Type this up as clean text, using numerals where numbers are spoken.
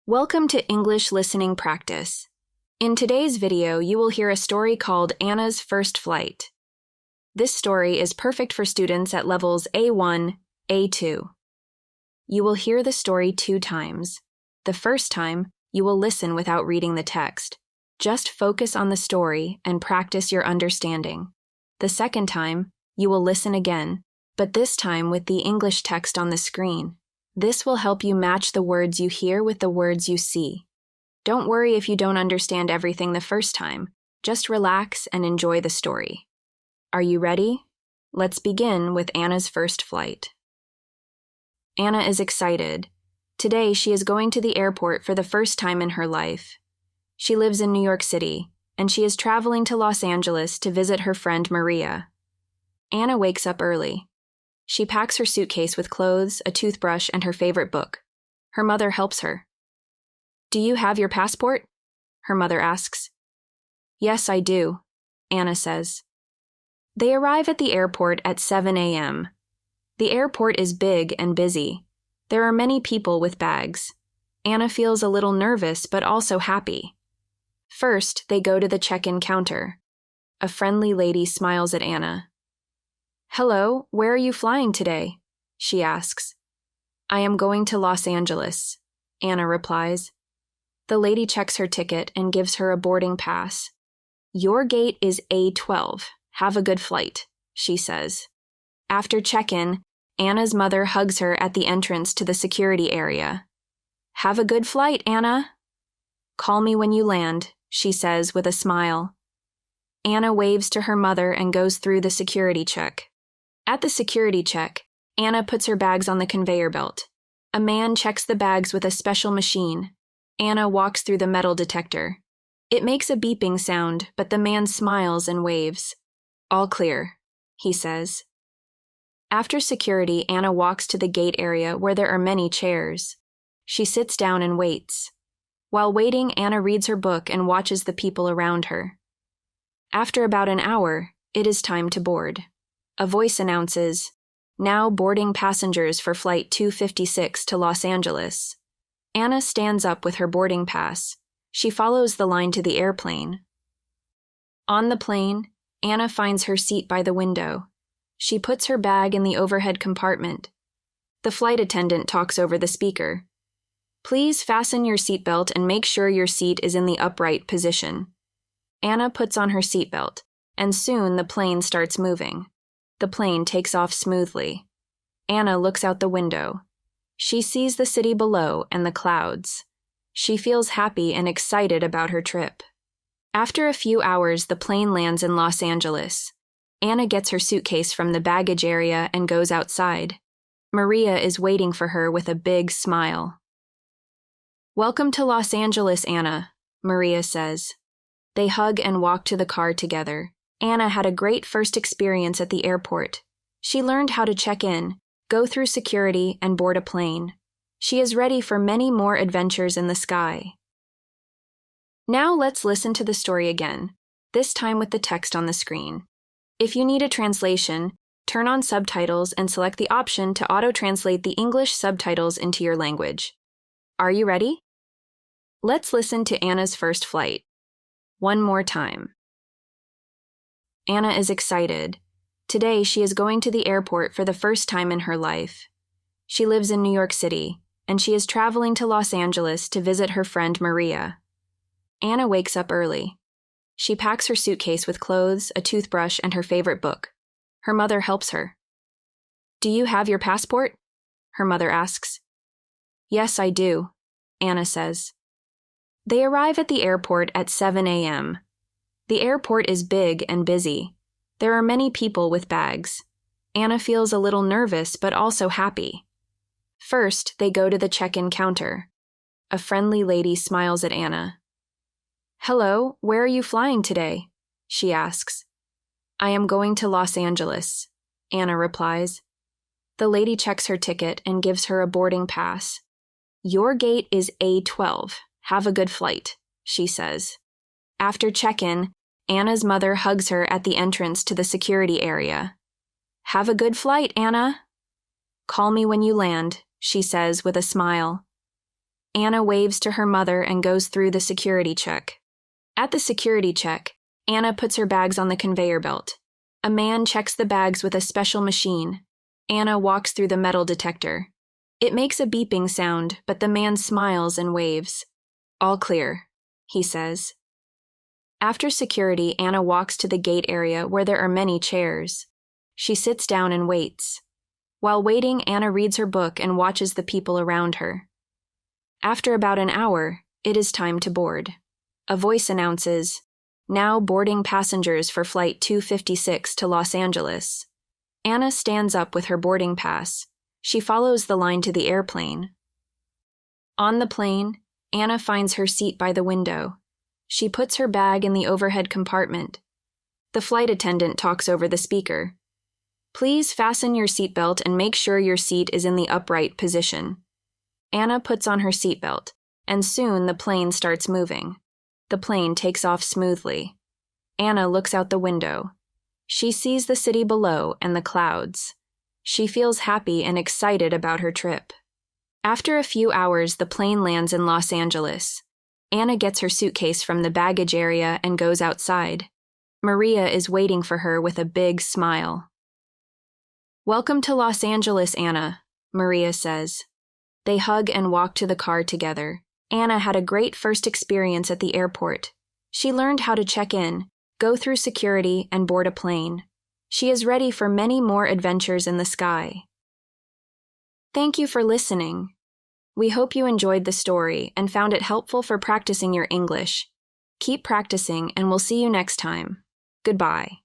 Welcome to English Listening Practice. In today's video, you will hear a story called Anna's First Flight. This story is perfect for students at levels A1, A2. You will hear the story 2 times. The first time, you will listen without reading the text. Just focus on the story and practice your understanding. The second time, you will listen again, but this time with the English text on the screen. This will help you match the words you hear with the words you see. Don't worry if you don't understand everything the first time. Just relax and enjoy the story. Are you ready? Let's begin with Anna's first flight. Anna is excited. Today, she is going to the airport for the first time in her life. She lives in New York City, and she is traveling to Los Angeles to visit her friend Maria. Anna wakes up early. She packs her suitcase with clothes, a toothbrush, and her favorite book. Her mother helps her. "Do you have your passport?" her mother asks. "Yes, I do," Anna says. They arrive at the airport at 7 a.m. The airport is big and busy. There are many people with bags. Anna feels a little nervous but also happy. First, they go to the check-in counter. A friendly lady smiles at Anna. "Hello, where are you flying today?" she asks. "I am going to Los Angeles," Anna replies. The lady checks her ticket and gives her a boarding pass. "Your gate is A12. Have a good flight," she says. After check-in, Anna's mother hugs her at the entrance to the security area. "Have a good flight, Anna." "Call me when you land," she says with a smile. Anna waves to her mother and goes through the security check. At the security check, Anna puts her bags on the conveyor belt. A man checks the bags with a special machine. Anna walks through the metal detector. It makes a beeping sound, but the man smiles and waves. "All clear," he says. After security, Anna walks to the gate area where there are many chairs. She sits down and waits. While waiting, Anna reads her book and watches the people around her. After about an hour, it is time to board. A voice announces, "Now boarding passengers for Flight 256 to Los Angeles." Anna stands up with her boarding pass. She follows the line to the airplane. On the plane, Anna finds her seat by the window. She puts her bag in the overhead compartment. The flight attendant talks over the speaker. "Please fasten your seatbelt and make sure your seat is in the upright position." Anna puts on her seatbelt, and soon the plane starts moving. The plane takes off smoothly. Anna looks out the window. She sees the city below and the clouds. She feels happy and excited about her trip. After a few hours, the plane lands in Los Angeles. Anna gets her suitcase from the baggage area and goes outside. Maria is waiting for her with a big smile. "Welcome to Los Angeles, Anna," Maria says. They hug and walk to the car together. Anna had a great first experience at the airport. She learned how to check in, go through security, and board a plane. She is ready for many more adventures in the sky. Now let's listen to the story again, this time with the text on the screen. If you need a translation, turn on subtitles and select the option to auto-translate the English subtitles into your language. Are you ready? Let's listen to Anna's first flight. One more time. Anna is excited. Today, she is going to the airport for the first time in her life. She lives in New York City, and she is traveling to Los Angeles to visit her friend Maria. Anna wakes up early. She packs her suitcase with clothes, a toothbrush, and her favorite book. Her mother helps her. "Do you have your passport?" her mother asks. "Yes, I do," Anna says. They arrive at the airport at 7 a.m. The airport is big and busy. There are many people with bags. Anna feels a little nervous but also happy. First, they go to the check-in counter. A friendly lady smiles at Anna. "Hello, where are you flying today?" she asks. "I am going to Los Angeles," Anna replies. The lady checks her ticket and gives her a boarding pass. "Your gate is A12. Have a good flight," she says. After check-in, Anna's mother hugs her at the entrance to the security area. "Have a good flight, Anna." "Call me when you land," she says with a smile. Anna waves to her mother and goes through the security check. At the security check, Anna puts her bags on the conveyor belt. A man checks the bags with a special machine. Anna walks through the metal detector. It makes a beeping sound, but the man smiles and waves. "All clear," he says. After security, Anna walks to the gate area where there are many chairs. She sits down and waits. While waiting, Anna reads her book and watches the people around her. After about an hour, it is time to board. A voice announces, "Now boarding passengers for Flight 256 to Los Angeles." Anna stands up with her boarding pass. She follows the line to the airplane. On the plane, Anna finds her seat by the window. She puts her bag in the overhead compartment. The flight attendant talks over the speaker. "Please fasten your seatbelt and make sure your seat is in the upright position." Anna puts on her seatbelt, and soon the plane starts moving. The plane takes off smoothly. Anna looks out the window. She sees the city below and the clouds. She feels happy and excited about her trip. After a few hours, the plane lands in Los Angeles. Anna gets her suitcase from the baggage area and goes outside. Maria is waiting for her with a big smile. "Welcome to Los Angeles, Anna," Maria says. They hug and walk to the car together. Anna had a great first experience at the airport. She learned how to check in, go through security, and board a plane. She is ready for many more adventures in the sky. Thank you for listening. We hope you enjoyed the story and found it helpful for practicing your English. Keep practicing, and we'll see you next time. Goodbye.